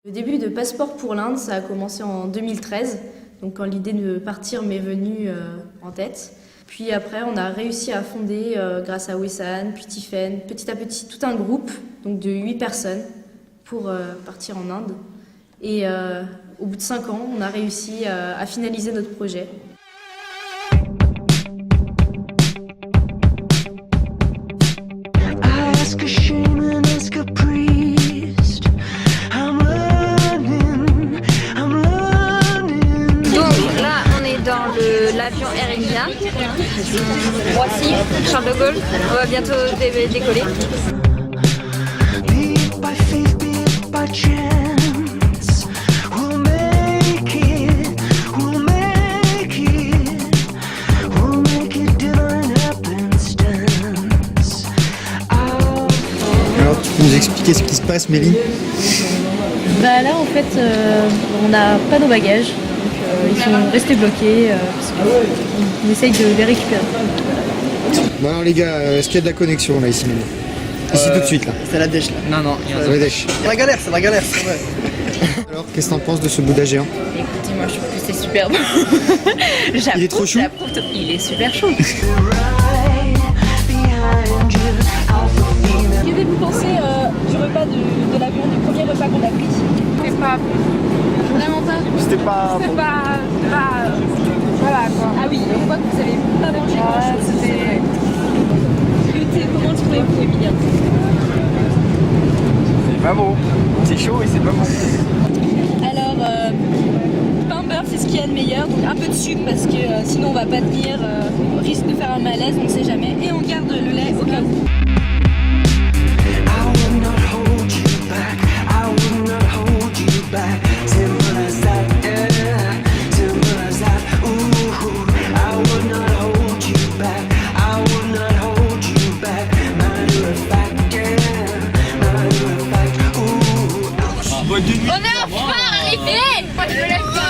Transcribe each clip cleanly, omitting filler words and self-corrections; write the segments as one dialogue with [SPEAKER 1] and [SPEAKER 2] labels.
[SPEAKER 1] Le début de Passeport pour l'Inde, ça a commencé en 2013, donc quand l'idée de partir m'est venue en tête. Puis après, on a réussi à fonder, grâce à Wessan, puis Tiffen, petit à petit, tout un groupe donc de 8 personnes pour partir en Inde. Et au bout de 5 ans, on a réussi à finaliser notre projet.
[SPEAKER 2] L'avion Air India, Roissy, Charles de Gaulle, on va bientôt décoller.
[SPEAKER 3] Alors tu peux nous expliquer ce qui se passe, Mélie?
[SPEAKER 1] Bah là en fait on n'a pas nos bagages, donc ils sont restés bloqués parce qu'on essaye de les récupérer.
[SPEAKER 3] Bon alors les gars, est-ce qu'il y a de la connexion là ici maintenant? Ici tout de suite là.
[SPEAKER 4] C'est la dèche là. Non,
[SPEAKER 3] C'est la dèche.
[SPEAKER 4] C'est la galère, c'est vrai.
[SPEAKER 3] Alors qu'est-ce que t'en penses de ce Bouddha géant?
[SPEAKER 5] Écoutez, moi je trouve que c'est super beau.
[SPEAKER 3] Il est trop chaud.
[SPEAKER 5] Il est super chaud.
[SPEAKER 1] Qu'avez-vous pensé du repas de l'avion, du premier repas qu'on a pris?
[SPEAKER 2] C'est pas vraiment pas.
[SPEAKER 4] C'était pas.
[SPEAKER 2] Voilà quoi.
[SPEAKER 1] Ah oui, on voit que vous avez pas mangé grand-chose. Comment tu trouvais vous, Emilia?
[SPEAKER 4] C'est pas bon. C'est chaud et c'est pas bon.
[SPEAKER 1] Alors, pain beurre, c'est ce qu'il y a de meilleur. Donc un peu de sucre parce que sinon on va pas tenir. On risque de faire un malaise, on ne sait jamais. Et on garde le lait au cas où.
[SPEAKER 2] On est enfin arrivé. Moi je me lève pas.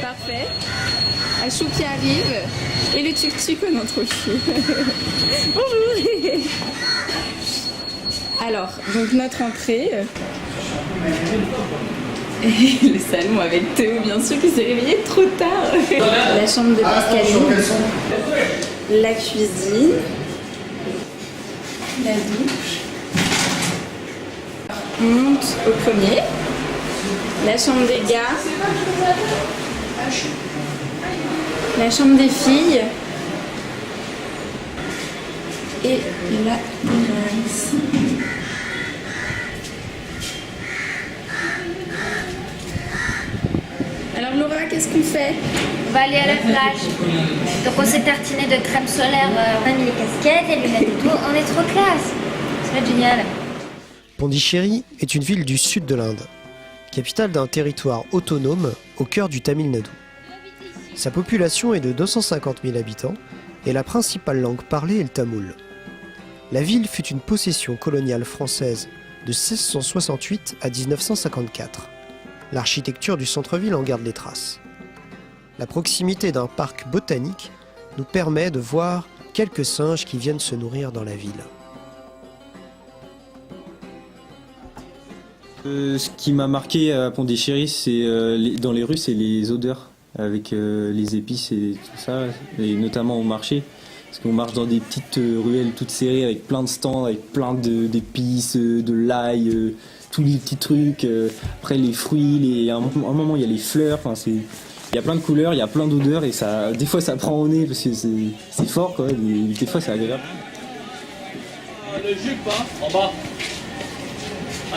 [SPEAKER 5] Parfait. Un chou qui arrive et le tuk-tuk au notre chou. Bonjour. Alors, donc notre entrée. Et le salon avec Théo, bien sûr, qui s'est réveillé trop tard. La chambre de Pascaline. La cuisine. La douche. On monte au premier. La chambre des gars. La chambre des filles. Et la terrasse. Alors Laura, qu'est-ce qu'on fait?
[SPEAKER 2] On va aller à la plage. Donc on s'est tartiné de crème solaire, on a mis les casquettes, les lunettes et tout. On est trop classe. Ça va être génial.
[SPEAKER 6] Pondichéry est une ville du sud de l'Inde, capitale d'un territoire autonome au cœur du Tamil Nadu. Sa population est de 250 000 habitants et la principale langue parlée est le tamoul. La ville fut une possession coloniale française de 1668 à 1954. L'architecture du centre-ville en garde les traces. La proximité d'un parc botanique nous permet de voir quelques singes qui viennent se nourrir dans la ville.
[SPEAKER 7] Ce qui m'a marqué à Pondichéry, c'est dans les rues, c'est les odeurs avec les épices et tout ça, et notamment au marché. Parce qu'on marche dans des petites ruelles toutes serrées avec plein de stands, avec plein d'épices, de l'ail, tous les petits trucs. Après les fruits, à un moment il y a les fleurs. Enfin, il y a plein de couleurs, il y a plein d'odeurs et ça, des fois ça prend au nez parce que c'est fort quoi. Des fois c'est agréable.
[SPEAKER 8] Le jupe hein, en bas.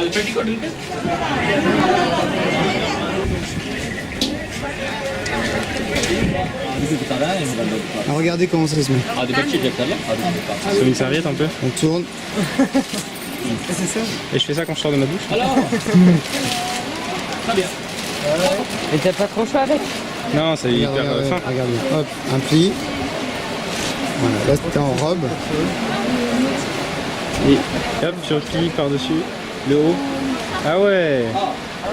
[SPEAKER 8] Le petit côté.
[SPEAKER 3] Alors, regardez comment ça se met.
[SPEAKER 9] Sur une serviette un peu.
[SPEAKER 3] On tourne.
[SPEAKER 9] Et je fais ça quand je sors de ma douche.
[SPEAKER 8] Alors très bien.
[SPEAKER 4] Et t'as pas trop chaud avec?
[SPEAKER 9] Non, c'est hyper
[SPEAKER 3] Regardez,
[SPEAKER 9] fin.
[SPEAKER 3] regardez. Hop, un pli. Voilà, là c'était en robe.
[SPEAKER 9] Et hop, je replie par-dessus. Le haut. Ah ouais.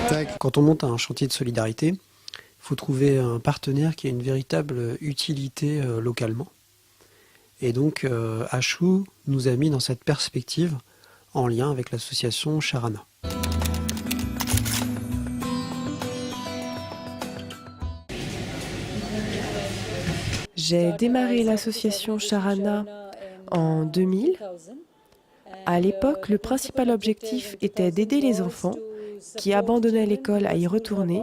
[SPEAKER 3] Tac.
[SPEAKER 6] Quand on monte un chantier de solidarité, il faut trouver un partenaire qui a une véritable utilité localement. Et donc, Achou nous a mis dans cette perspective en lien avec l'association Charana.
[SPEAKER 10] J'ai démarré l'association Charana en 2000. À l'époque, le principal objectif était d'aider les enfants qui abandonnaient l'école à y retourner,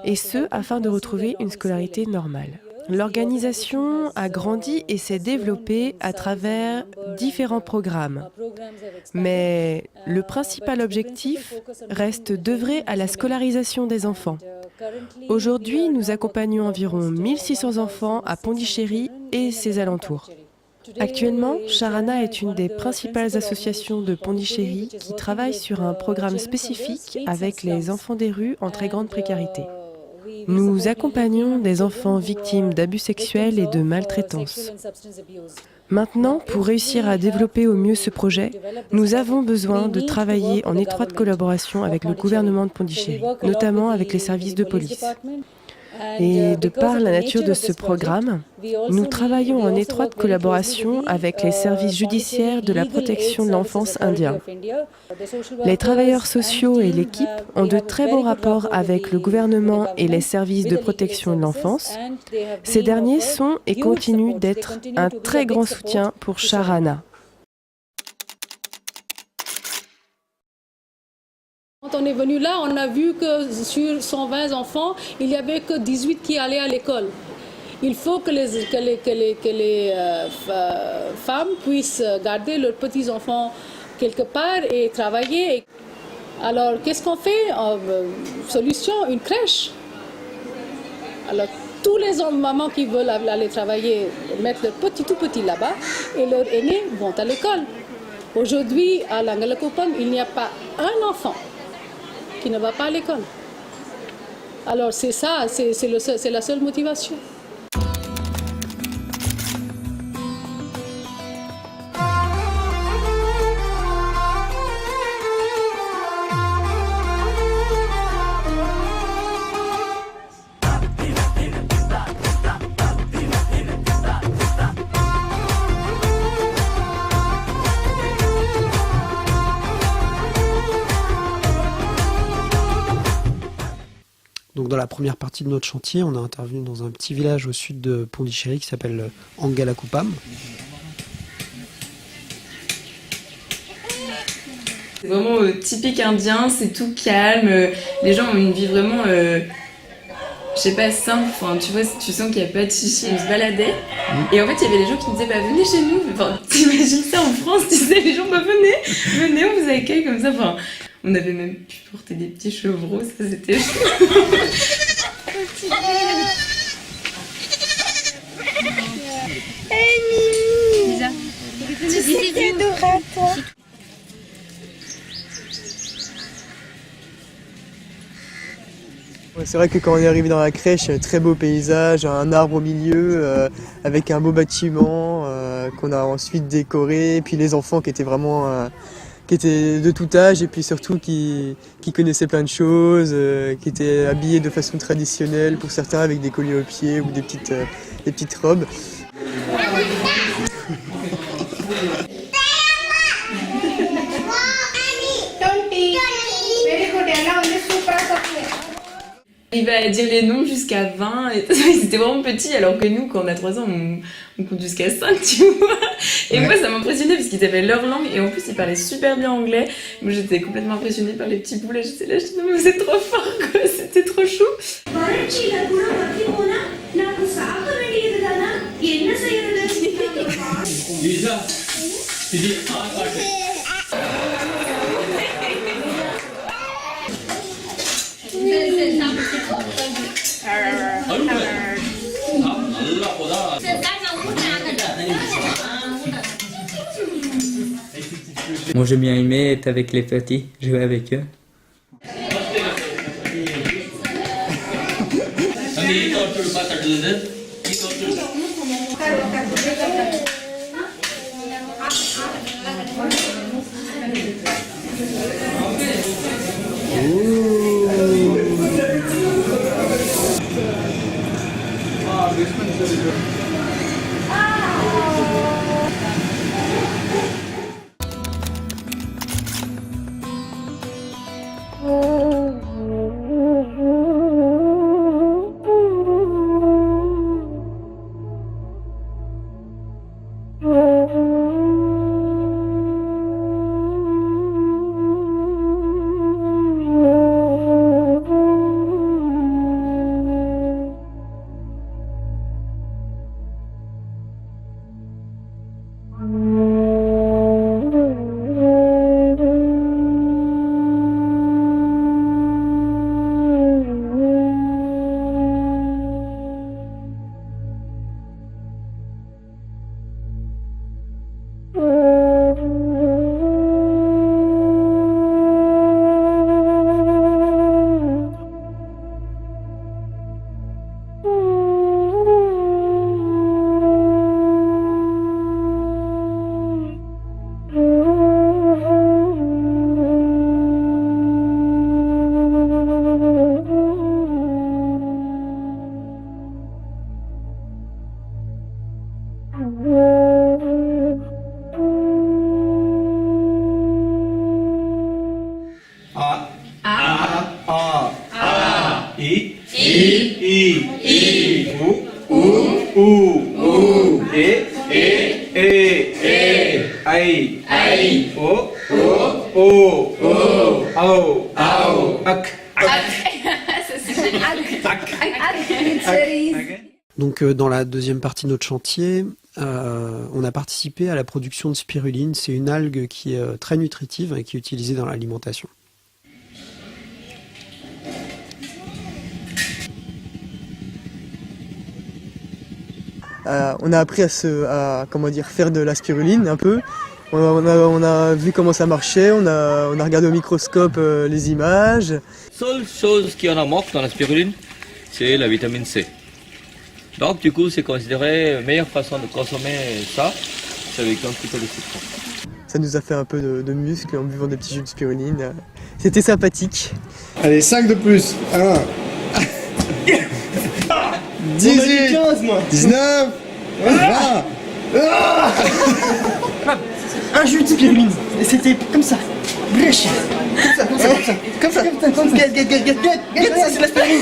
[SPEAKER 10] et ce, afin de retrouver une scolarité normale. L'organisation a grandi et s'est développée à travers différents programmes. Mais le principal objectif reste d'œuvrer à la scolarisation des enfants. Aujourd'hui, nous accompagnons environ 1600 enfants à Pondichéry et ses alentours. Actuellement, Charana est une des principales associations de Pondichéry qui travaille sur un programme spécifique avec les enfants des rues en très grande précarité. Nous accompagnons des enfants victimes d'abus sexuels et de maltraitance. Maintenant, pour réussir à développer au mieux ce projet, nous avons besoin de travailler en étroite collaboration avec le gouvernement de Pondichéry, notamment avec les services de police. Et de par la nature de ce programme, nous travaillons en étroite collaboration avec les services judiciaires de la protection de l'enfance indien. Les travailleurs sociaux et l'équipe ont de très bons rapports avec le gouvernement et les services de protection de l'enfance. Ces derniers sont et continuent d'être un très grand soutien pour Charana.
[SPEAKER 11] Quand on est venu là, on a vu que sur 120 enfants, il n'y avait que 18 qui allaient à l'école. Il faut que les femmes puissent garder leurs petits-enfants quelque part et travailler. Alors, qu'est-ce qu'on fait? Solution, une crèche. Alors, tous les mamans qui veulent aller travailler mettent leurs tout petits là-bas et leurs aînés vont à l'école. Aujourd'hui, à Langalakupam, il n'y a pas un enfant qui ne va pas à l'école. Alors c'est ça, c'est la seule motivation.
[SPEAKER 6] Donc dans la première partie de notre chantier, on a intervenu dans un petit village au sud de Pondichéry qui s'appelle Angalakupam.
[SPEAKER 5] C'est vraiment typique indien, c'est tout calme, les gens ont une vie vraiment, je sais pas, simple, enfin, tu vois, tu sens qu'il n'y a pas de chichi, on se baladait, et en fait il y avait des gens qui me disaient, bah venez chez nous, enfin, t'imagines ça en France, tu sais, les gens, bah venez, on vous accueille comme ça, enfin, on avait même pu porter des petits chevreaux, ça c'était chou.
[SPEAKER 2] Lisa, tu sais c'est adorable toi.
[SPEAKER 4] C'est vrai que quand on est arrivé dans la crèche, très beau paysage, un arbre au milieu, avec un beau bâtiment qu'on a ensuite décoré, puis les enfants qui étaient vraiment qui étaient de tout âge et puis surtout qui connaissaient plein de choses, qui étaient habillés de façon traditionnelle pour certains avec des colliers aux pieds ou des petites robes.
[SPEAKER 5] Il va dire les noms jusqu'à 20, et ils étaient vraiment petits, alors que nous, quand on a 3 ans, on compte jusqu'à 5, tu vois. Et moi, ça m'impressionnait parce qu'ils avaient leur langue, et en plus, ils parlaient super bien anglais. Moi, j'étais complètement impressionnée par les petits poulets, j'étais là, je disais, non, mais vous êtes trop forts, quoi, c'était trop chou.
[SPEAKER 12] Moi j'ai bien aimé être avec les petits, jouer avec eux.
[SPEAKER 6] Donc dans la deuxième partie de notre chantier, on a participé à la production de spiruline. C'est une algue qui est très nutritive et qui est utilisée dans l'alimentation.
[SPEAKER 4] On a appris à faire de la spiruline un peu. On a vu comment ça marchait, on a regardé au microscope les images.
[SPEAKER 8] La seule chose qui en a manque dans la spiruline, c'est la vitamine C. Donc du coup, c'est considéré la meilleure façon de consommer ça, c'est avec un petit peu de citron.
[SPEAKER 4] Ça nous a fait un peu de muscle en buvant des petits jus de spiruline. C'était sympathique.
[SPEAKER 3] Allez, 5 de plus. 1. 18,
[SPEAKER 4] 15, moi.
[SPEAKER 3] 19, 20.
[SPEAKER 4] Un jus de spiruline. Et c'était comme ça. Brèche. Comme ça. Get, ça c'est la spiruline.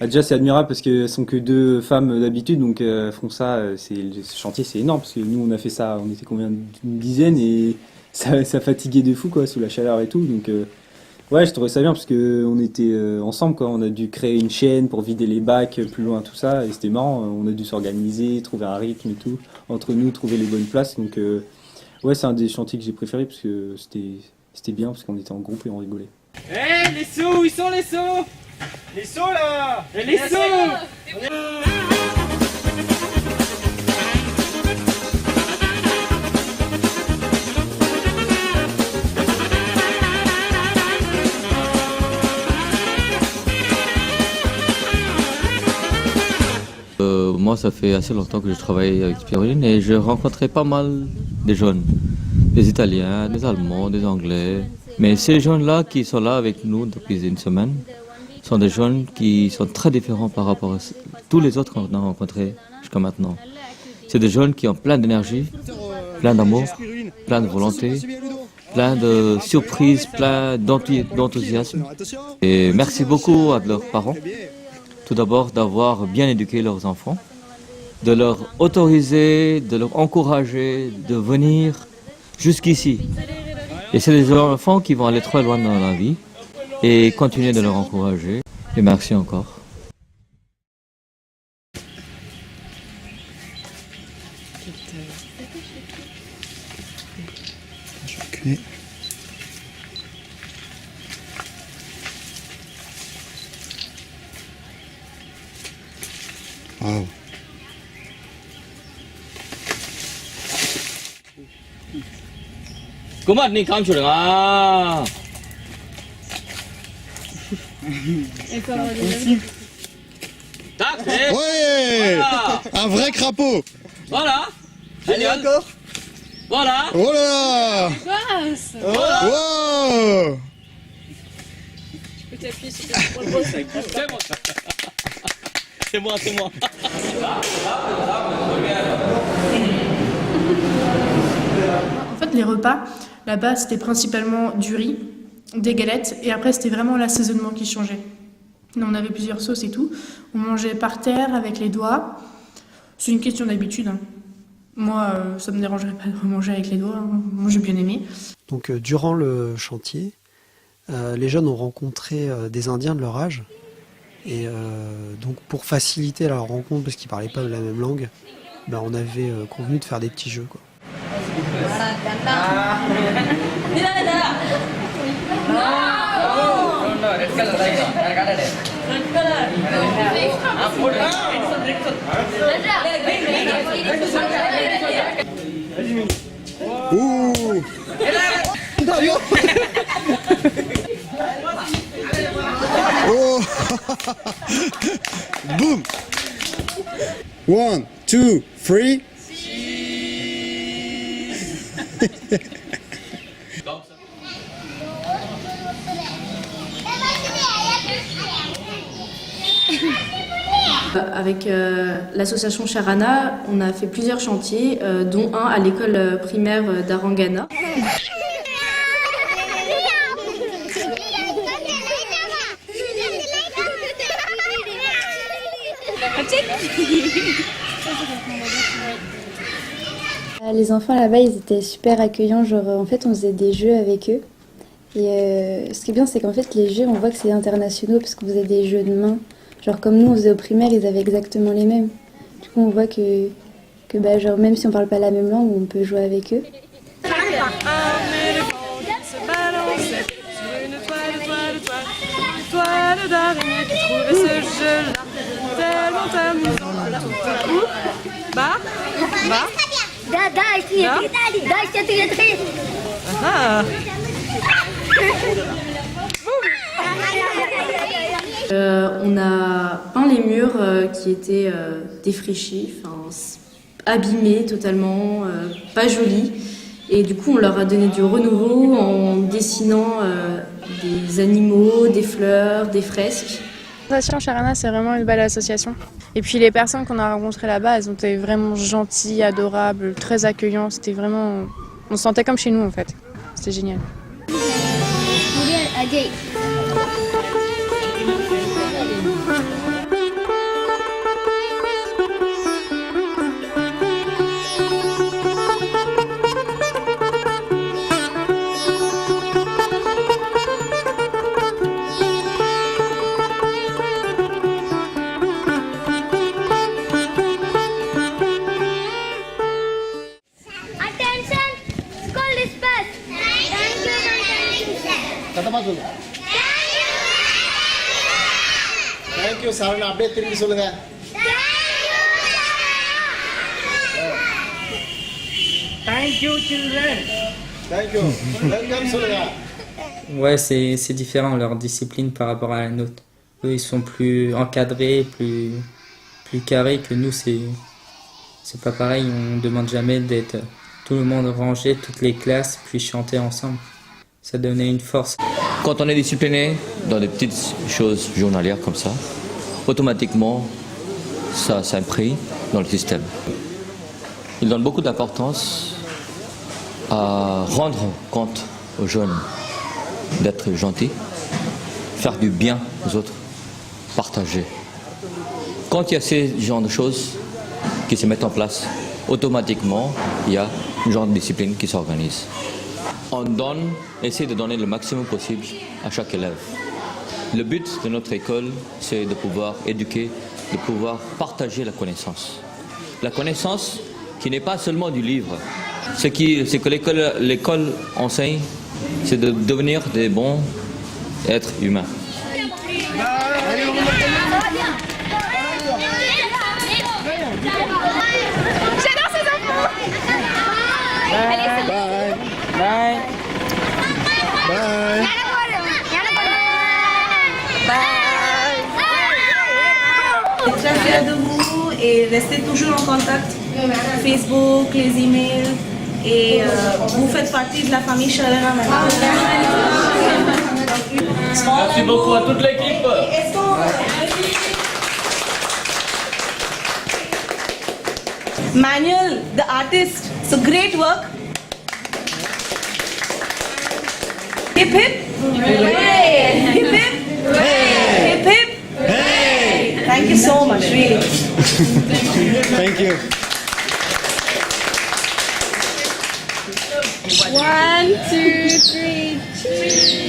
[SPEAKER 7] Déjà c'est admirable parce qu'elles sont que 2 femmes d'habitude, donc elles font ça, ce chantier c'est énorme parce que nous on a fait ça, on était combien, une dizaine, et ça fatiguait de fou quoi, sous la chaleur et tout, donc ouais je trouvais ça bien parce qu'on était ensemble quoi, on a dû créer une chaîne pour vider les bacs plus loin tout ça, et c'était marrant, on a dû s'organiser, trouver un rythme et tout, entre nous trouver les bonnes places, donc ouais c'est un des chantiers que j'ai préféré parce que c'était bien parce qu'on était en groupe et on rigolait.
[SPEAKER 9] Hé, les sous, où sont les sous? Les sous là! Les sous!
[SPEAKER 12] Moi, ça fait assez longtemps que je travaille avec spiruline et je rencontrais pas mal de jeunes, des Italiens, des Allemands, des Anglais. Mais ces jeunes-là qui sont là avec nous depuis une semaine sont des jeunes qui sont très différents par rapport à tous les autres qu'on a rencontrés jusqu'à maintenant. C'est des jeunes qui ont plein d'énergie, plein d'amour, plein de volonté, plein de surprises, plein d'enthousiasme. Et merci beaucoup à leurs parents, tout d'abord d'avoir bien éduqué leurs enfants, de leur autoriser, de leur encourager de venir jusqu'ici. Et c'est des enfants qui vont aller très loin dans la vie et continuer de leur encourager. Et merci encore.
[SPEAKER 3] Okay. Wow.
[SPEAKER 8] Comment ni kam chule nga?
[SPEAKER 3] Ouais, un vrai crapaud.
[SPEAKER 8] Voilà.
[SPEAKER 4] Allez, encore.
[SPEAKER 8] Voilà.
[SPEAKER 3] Oh là là. Wow.
[SPEAKER 11] Je peux t'appuyer sur le gros sac.
[SPEAKER 8] C'est moi, c'est moi.
[SPEAKER 13] En fait, les repas, là-bas, c'était principalement du riz, des galettes, et après, c'était vraiment l'assaisonnement qui changeait. On avait plusieurs sauces et tout. On mangeait par terre avec les doigts. C'est une question d'habitude. Hein. Moi, ça me dérangerait pas de manger avec les doigts. Hein. Moi, j'ai bien aimé.
[SPEAKER 6] Donc, durant le chantier, les jeunes ont rencontré des Indiens de leur âge. Et donc, pour faciliter leur rencontre, parce qu'ils parlaient pas la même langue, ben, on avait convenu de faire des petits jeux, quoi.
[SPEAKER 3] Ouh. Oh. Boum. 1, 2, 3.
[SPEAKER 1] Avec l'association Sharana, on a fait plusieurs chantiers, dont un à l'école primaire d'Arangana.
[SPEAKER 14] Les enfants là-bas, ils étaient super accueillants. Genre, en fait, on faisait des jeux avec eux. Et ce qui est bien, c'est qu'en fait, les jeux, on voit que c'est internationaux parce qu'on faisait des jeux de main. Genre, comme nous, on faisait au primaire, ils avaient exactement les mêmes. Du coup, on voit que bah, genre, même si on parle pas la même langue, on peut jouer avec eux.
[SPEAKER 1] On a peint les murs qui étaient défraîchis, abîmés totalement, pas jolis. Et du coup, on leur a donné du renouveau en dessinant des animaux, des fleurs, des fresques.
[SPEAKER 15] L'association Sharana, c'est vraiment une belle association. Et puis les personnes qu'on a rencontrées là-bas, elles ont été vraiment gentilles, adorables, très accueillantes. C'était vraiment... On se sentait comme chez nous en fait. C'était génial.
[SPEAKER 3] Thank you, Sarana. அப்படியே திரும்பி சொல்லுங்க.
[SPEAKER 16] Thank you, children.
[SPEAKER 3] Thank you. Welcome சொல்லுங்க.
[SPEAKER 17] Ouais, c'est différent leur discipline par rapport à la nôtre. Eux, ils sont plus encadrés, plus carrés que nous. C'est pas pareil. On demande jamais d'être tout le monde rangé, toutes les classes, puis chanter ensemble. Ça donnait une force.
[SPEAKER 12] Quand on est discipliné dans des petites choses journalières comme ça, automatiquement, ça s'imprime dans le système. il donne beaucoup d'importance à rendre compte aux jeunes d'être gentils, faire du bien aux autres, partager. Quand il y a ces genres de choses qui se mettent en place, automatiquement, il y a une genre de discipline qui s'organise. On essaie de donner le maximum possible à chaque élève. Le but de notre école, c'est de pouvoir éduquer, de pouvoir partager la connaissance. La connaissance qui n'est pas seulement du livre. Ce que l'école enseigne, c'est de devenir des bons êtres humains.
[SPEAKER 16] J'adore ces enfants.
[SPEAKER 4] Bye. Bye.
[SPEAKER 18] Très fière de vous et restez toujours en contact. Facebook, les emails et vous faites partie de la famille Sharana maintenant.
[SPEAKER 8] Merci beaucoup à toute l'équipe.
[SPEAKER 18] Manuel, the artist, so great work. Hip hip. Hey. Hip hip. Hey. Hip hip. Hey. Thank you so much, really.
[SPEAKER 3] Thank you.
[SPEAKER 16] 1, 2, 3, cheese.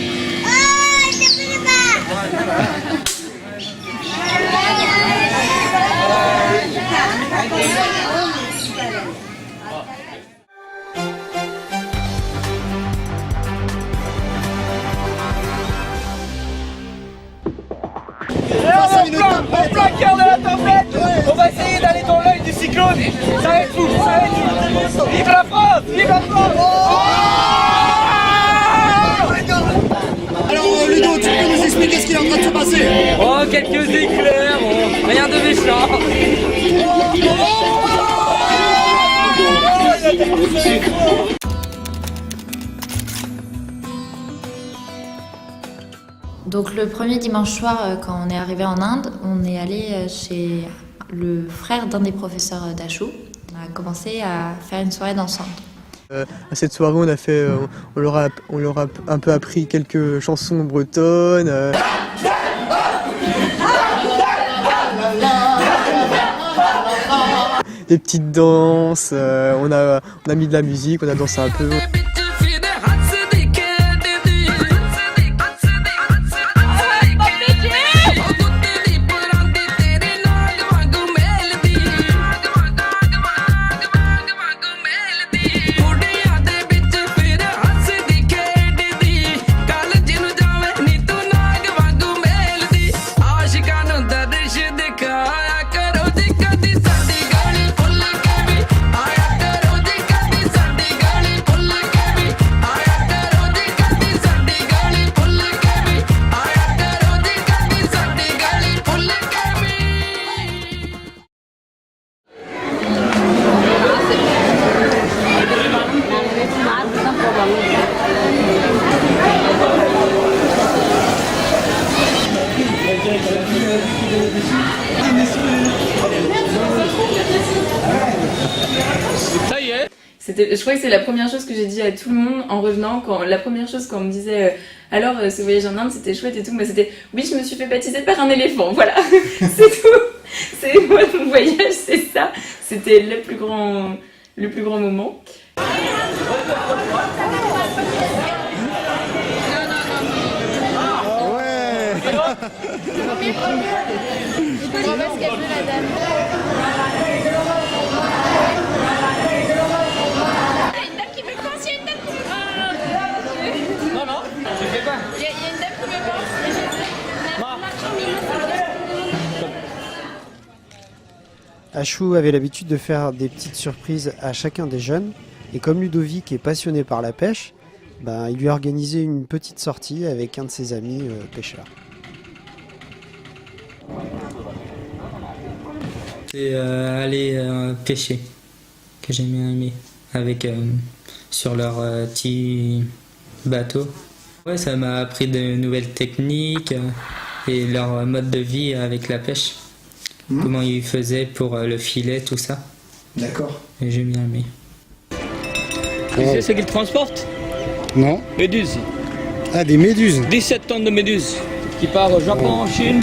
[SPEAKER 16] On placarde de la tempête. On va essayer d'aller dans l'œil du cyclone. Ça va être fou, ça va être fou. Vive la France, vive la France.
[SPEAKER 3] Alors Ludo, tu peux nous expliquer ce qui est en train de se passer?
[SPEAKER 16] Oh, quelques éclairs, bon, rien de méchant.
[SPEAKER 19] Donc le premier dimanche soir, quand on est arrivé en Inde, on est allé chez le frère d'un des professeurs d'Ashu. On a commencé à faire une soirée dansante.
[SPEAKER 4] À cette soirée, on leur a un peu appris quelques chansons bretonnes. Des petites danses, on a mis de la musique, on a dansé un peu.
[SPEAKER 5] Ça y est. Je crois que c'est la première chose que j'ai dit à tout le monde en revenant. La première chose quand on me disait alors ce voyage en Inde c'était chouette et tout, mais c'était oui, je me suis fait baptiser par un éléphant, voilà. C'est tout. C'est moi mon voyage, c'est ça. C'était le plus grand moment.
[SPEAKER 6] Ashu avait l'habitude de faire des petites surprises à chacun des jeunes, et comme Ludovic est passionné par la pêche, il lui a organisé une petite sortie avec un de ses amis pêcheurs.
[SPEAKER 17] C'est aller pêcher, que j'ai bien aimé, avec sur leur petit bateau. Ouais, ça m'a appris de nouvelles techniques et leur mode de vie avec la pêche. Comment ils faisaient pour le filet, tout ça.
[SPEAKER 3] D'accord.
[SPEAKER 17] Et j'ai bien aimé.
[SPEAKER 8] Tu sais ce qu'ils transportent?
[SPEAKER 3] Non.
[SPEAKER 8] Méduses.
[SPEAKER 3] Ah, des méduses.
[SPEAKER 8] 17 tonnes de méduses qui partent au Japon, en Chine.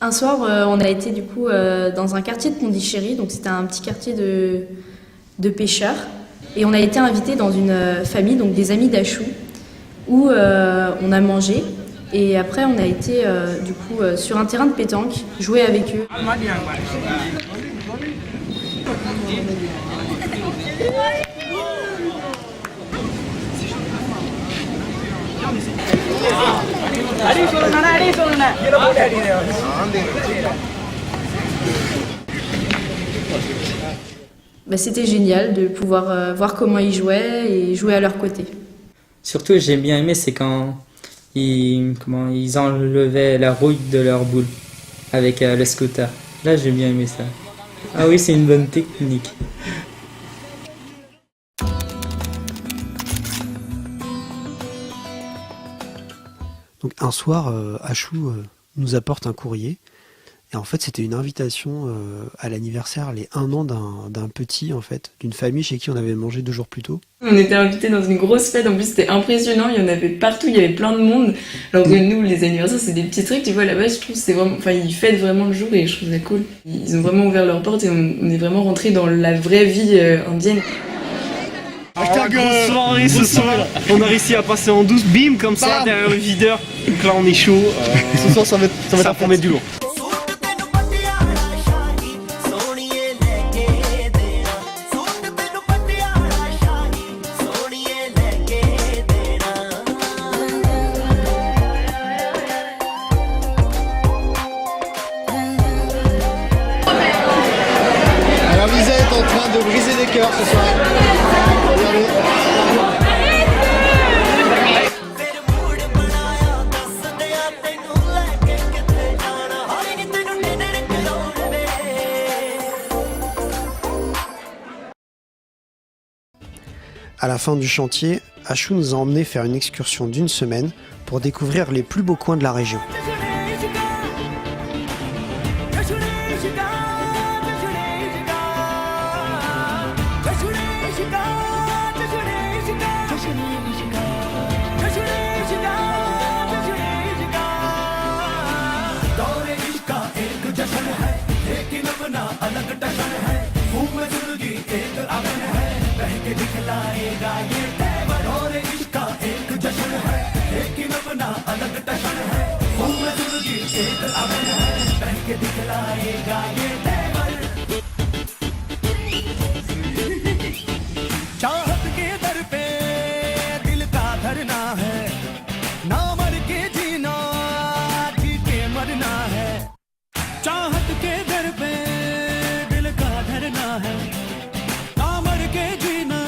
[SPEAKER 1] Un soir, on a été du coup dans un quartier de Pondichéry, donc c'était un petit quartier de pêcheurs. Et on a été invités dans une famille, donc des amis d'Achou, où on a mangé. Et après, on a été du coup sur un terrain de pétanque, jouer avec eux. Bah, c'était génial de pouvoir voir comment ils jouaient et jouer à leur côté.
[SPEAKER 17] Surtout, j'ai bien aimé, c'est quand ils enlevaient la rouille de leur boule avec le scooter. Là, j'ai bien aimé ça. Ah oui, c'est une bonne technique.
[SPEAKER 6] Donc un soir, Achou nous apporte un courrier. Et en fait, c'était une invitation à l'anniversaire, les 1 an d'un petit, en fait, d'une famille chez qui on avait mangé 2 jours plus tôt.
[SPEAKER 5] On était invités dans une grosse fête, en plus c'était impressionnant, il y en avait partout, il y avait plein de monde. Alors que nous, les anniversaires, c'est des petits trucs, tu vois, là-bas, je trouve que c'est vraiment... Enfin, ils fêtent vraiment le jour et je trouve ça cool. Ils ont vraiment ouvert leurs portes et on est vraiment rentrés dans la vraie vie indienne.
[SPEAKER 9] Grosse soirée ce soir. On a réussi à passer en douce, bim, comme ça, derrière le videur. Donc là, on est chaud.
[SPEAKER 3] Ce soir, ça va être pour mettre du lourd. Alors Lisa est en train de briser des cœurs ce soir. Regardez.
[SPEAKER 6] À la fin du chantier, Achou nous a emmenés faire une excursion d'1 semaine pour découvrir les plus beaux coins de la région.
[SPEAKER 16] चाहत के दर पे दिल का धरना है, ना मर के जीना जी के मरना है। चाहत के दर पे दिल का धरना है, ना मर के जीना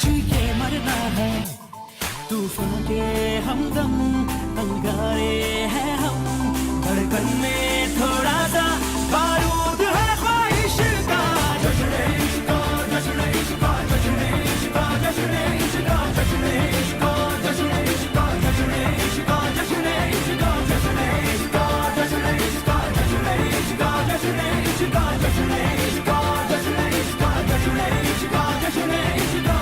[SPEAKER 16] जी के मरना है। तूफान के हमदम अंगारे हैं हम, धड़कन में थोड़ा सा बारूद है ख्वाहिश का। जश्न इश्क का, जश्न इश्क का, जश्न इश्क का, जश्न इश्क का, जश्न इश्क का, जश्न इश्क का, जश्न इश्क का, जश्न इश्क का, जश्न इश्क का, जश्न इश्क का, जश्न इश्क का, जश्न इश्क का, जश्न इश्क का, जश्न इश्क का, जश्न इश्क का, जश्न इश्क का।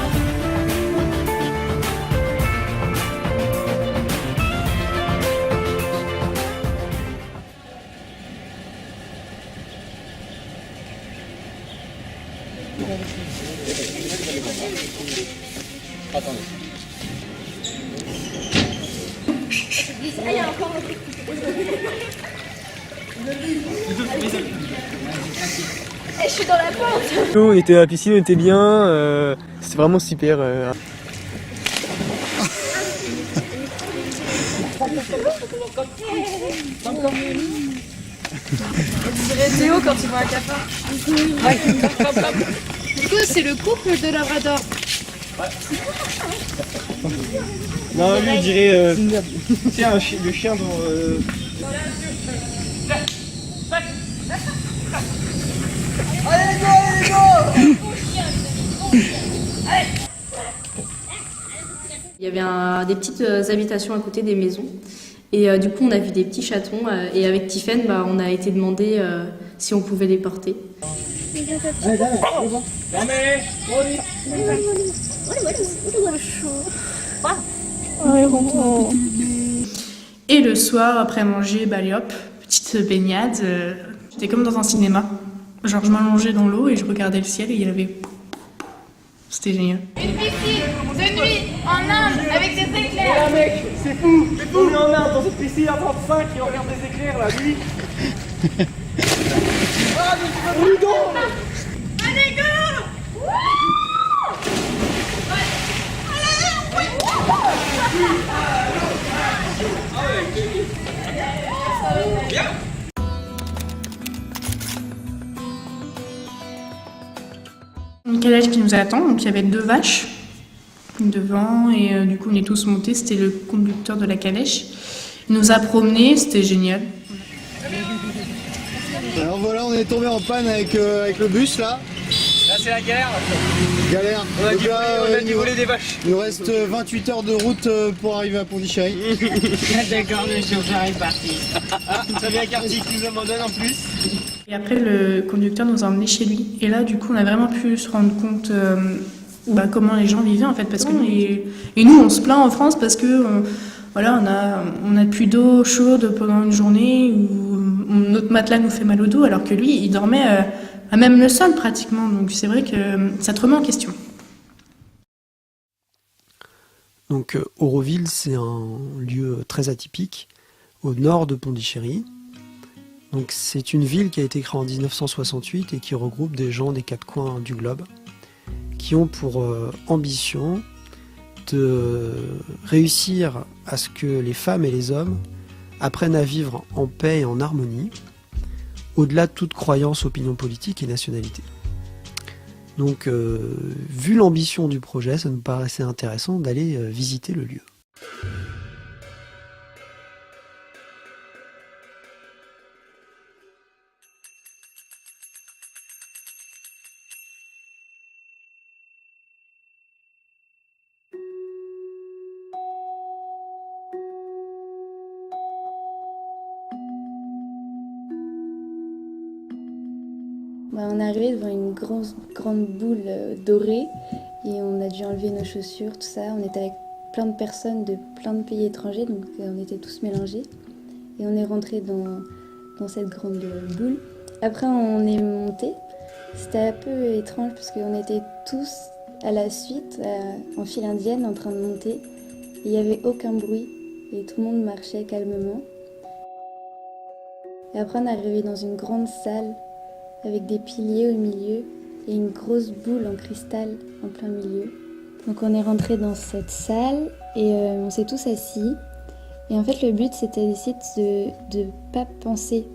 [SPEAKER 2] Je suis dans la porte.
[SPEAKER 4] On était à la piscine, on était bien, c'était vraiment super.
[SPEAKER 15] On dirait Théo quand il voit un cafard.
[SPEAKER 13] Du coup, c'est le couple de Labrador.
[SPEAKER 9] Non, lui, on dirait. Tiens, le chien dont.
[SPEAKER 1] Il y avait des petites habitations à côté des maisons. Et du coup, on a vu des petits chatons. Et avec Tiffen, on a été demandé si on pouvait les porter.
[SPEAKER 13] Et le soir, après manger, allez hop, petite baignade. J'étais comme dans un cinéma. Genre, je m'allongeais dans l'eau et je regardais le ciel et il y avait. C'était génial.
[SPEAKER 2] Une piscine de nuit en Inde avec des éclairs.
[SPEAKER 9] Ah mec, c'est fou. On est en Inde dans une piscine à 35 et on regarde des éclairs là, lui. Ah mais tu vas plus d'eau.
[SPEAKER 2] Allez go.
[SPEAKER 13] Une calèche qui nous attend, donc il y avait 2 vaches devant et du coup on est tous montés, c'était le conducteur de la calèche. Il nous a promenés, c'était génial.
[SPEAKER 3] Alors voilà, on est tombé en panne avec le bus là.
[SPEAKER 9] Là c'est la galère.
[SPEAKER 3] Galère.
[SPEAKER 9] On a
[SPEAKER 3] Donc
[SPEAKER 9] dû
[SPEAKER 3] là,
[SPEAKER 9] voler, voler des vaches.
[SPEAKER 3] Il nous reste 28 heures de route pour arriver à Pondichéry.
[SPEAKER 9] D'accord, j'arrive parti. Très bien qu'Arty nous abandonne en plus.
[SPEAKER 13] Et après le conducteur nous a emmenés chez lui. Et là du coup on a vraiment pu se rendre compte comment les gens vivaient en fait. Parce que et nous on se plaint en France parce que on a plus d'eau chaude pendant une journée ou notre matelas nous fait mal au dos alors que lui il dormait à même le sol pratiquement. Donc c'est vrai que ça te remet en question.
[SPEAKER 6] Donc Auroville, c'est un lieu très atypique au nord de Pondichéry. Donc c'est une ville qui a été créée en 1968 et qui regroupe des gens des 4 coins du globe qui ont pour ambition de réussir à ce que les femmes et les hommes apprennent à vivre en paix et en harmonie, au-delà de toute croyance, opinion politique et nationalité. Donc, vu l'ambition du projet, ça nous paraissait intéressant d'aller visiter le lieu.
[SPEAKER 14] On est arrivé devant une grande boule dorée et on a dû enlever nos chaussures, tout ça. On était avec plein de personnes de plein de pays étrangers, donc on était tous mélangés. Et on est rentré dans cette grande boule. Après, on est monté. C'était un peu étrange parce qu'on était tous à la suite, en file indienne, en train de monter. Et il n'y avait aucun bruit et tout le monde marchait calmement. Et après, on est arrivé dans une grande salle avec des piliers au milieu et une grosse boule en cristal en plein milieu. Donc on est rentré dans cette salle et on s'est tous assis. Et en fait le but c'était d'essayer de pas penser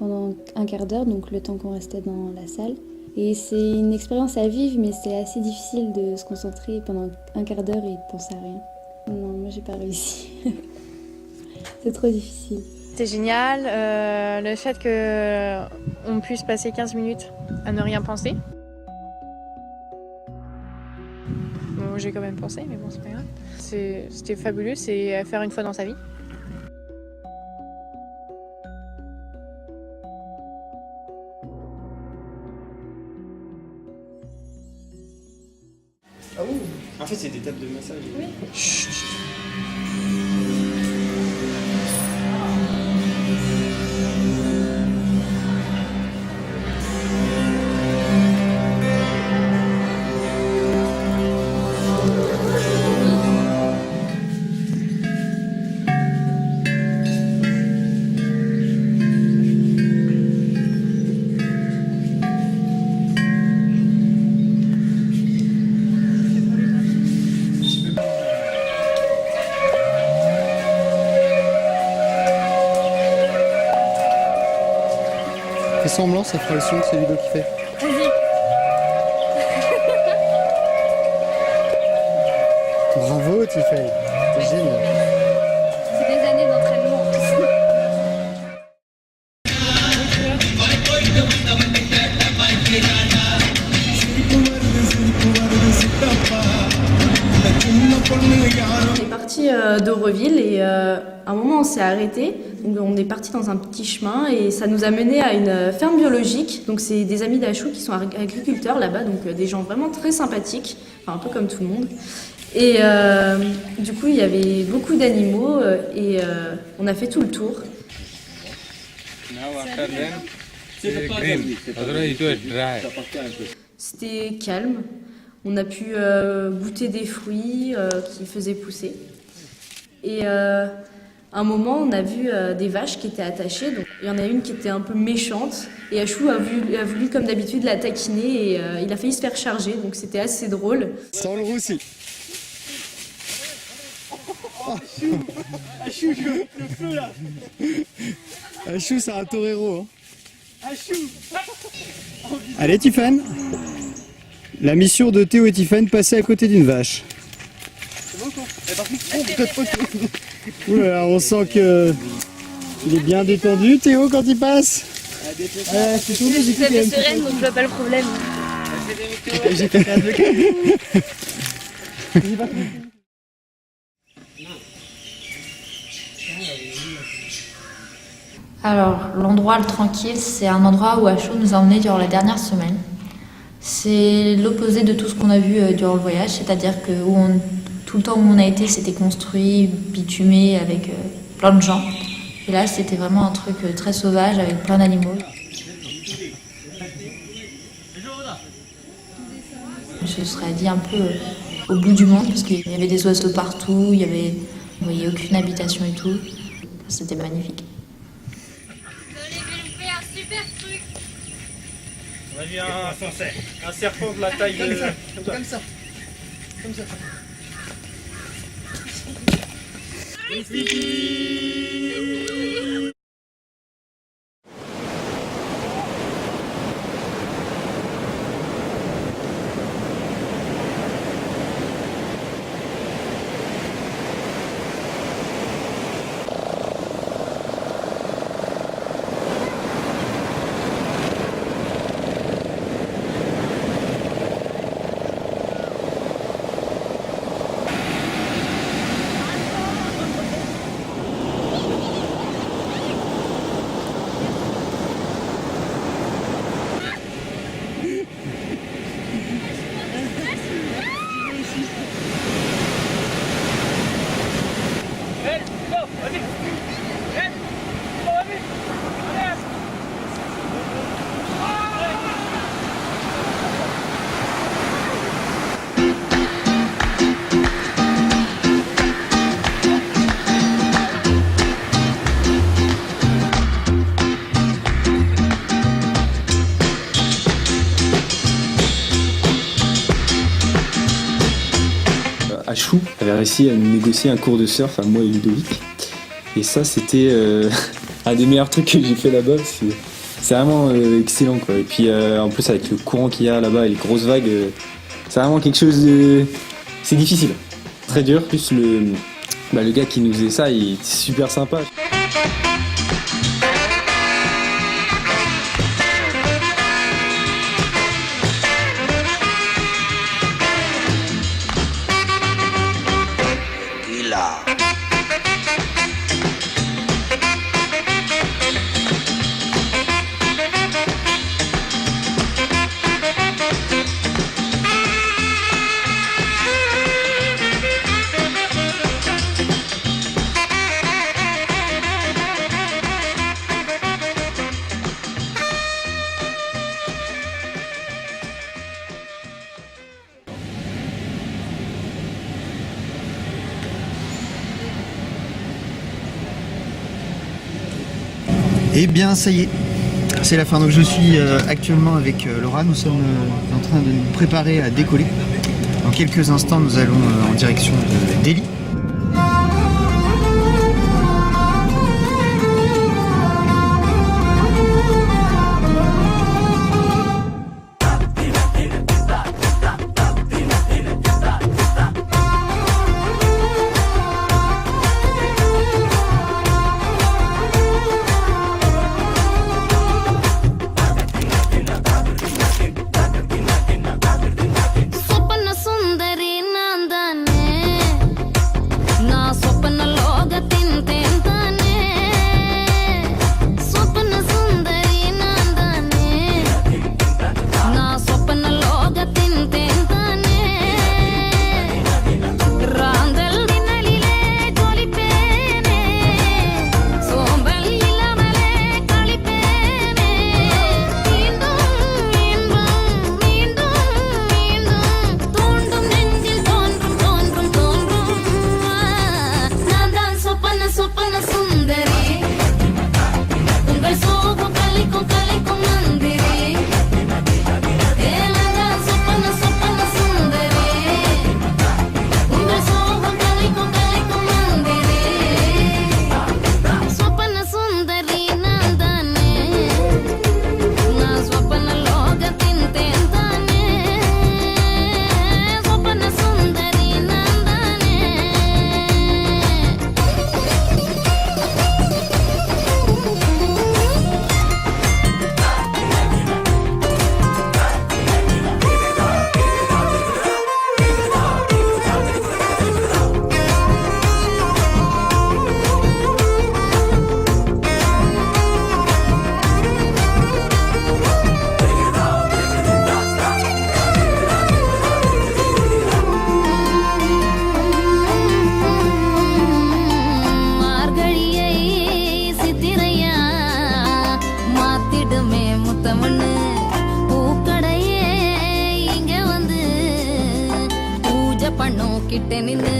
[SPEAKER 14] pendant un quart d'heure, donc le temps qu'on restait dans la salle. Et c'est une expérience à vivre, mais c'est assez difficile de se concentrer pendant un quart d'heure et de penser à rien. Non, moi j'ai pas réussi. C'est trop difficile.
[SPEAKER 15] C'était génial, le fait qu'on puisse passer 15 minutes à ne rien penser. Bon, j'ai quand même pensé, mais bon, c'est pas grave. C'était fabuleux, c'est à faire une fois dans sa vie.
[SPEAKER 9] Ah oui. En fait, c'est des tables de massage. Oui. Chut.
[SPEAKER 3] Fais semblant, ça fera le son que c'est Ludo qui fait.
[SPEAKER 2] Vas-y.
[SPEAKER 3] Bravo Tiffany, t'es génial.
[SPEAKER 2] C'est des années d'entraînement.
[SPEAKER 1] On est parti d'Aubreville et à un moment on s'est arrêté. Donc on est parti dans un petit chemin et ça nous a mené à une ferme biologique. Donc c'est des amis d'Achou qui sont agriculteurs là-bas, donc des gens vraiment très sympathiques, enfin, un peu comme tout le monde. Et du coup il y avait beaucoup d'animaux et on a fait tout le tour. C'était calme. On a pu goûter des fruits qui faisaient pousser. Et à un moment, on a vu des vaches qui étaient attachées. Donc, il y en a une qui était un peu méchante. Et Achou a voulu comme d'habitude, la taquiner. Et il a failli se faire charger. Donc c'était assez drôle.
[SPEAKER 3] Sans le roussi.
[SPEAKER 9] Achou, je veux le feu là.
[SPEAKER 3] Achou, c'est un torero. Hein.
[SPEAKER 9] Achou.
[SPEAKER 3] Allez Tiffany. La mission de Théo et Tiffany, passer à côté d'une vache.
[SPEAKER 9] C'est bon quoi? Elle est partie. Oh, peut-être pas.
[SPEAKER 3] Ouh là là, on sent que il est bien détendu Théo quand il passe.
[SPEAKER 2] C'est sereine, donc je vois pas le problème.
[SPEAKER 3] J'ai fait rien de
[SPEAKER 19] Alors, l'endroit le tranquille, c'est un endroit où Achou nous a emmenés durant la dernière semaine. C'est l'opposé de tout ce qu'on a vu durant le voyage, c'est-à-dire que tout le temps où on a été, c'était construit, bitumé, avec plein de gens. Et là, c'était vraiment un truc très sauvage, avec plein d'animaux. Je se serais dit un peu au bout du monde, parce qu'il y avait des oiseaux partout, on voyait aucune habitation et tout. C'était magnifique.
[SPEAKER 9] On a vu un serpent de la taille de... Comme ça.
[SPEAKER 7] Achou avait réussi à nous négocier un cours de surf à moi et Ludovic. Et ça, c'était un des meilleurs trucs que j'ai fait là-bas. C'est vraiment excellent, quoi. Et puis en plus, avec le courant qu'il y a là-bas et les grosses vagues, c'est vraiment quelque chose de... C'est difficile, très dur. Plus le gars qui nous faisait ça, il est super sympa.
[SPEAKER 3] Eh bien ça y est, c'est la fin. Donc je suis actuellement avec Laura, nous sommes en train de nous préparer à décoller. Dans quelques instants nous allons en direction de Delhi.
[SPEAKER 20] கிட்ட நின்னு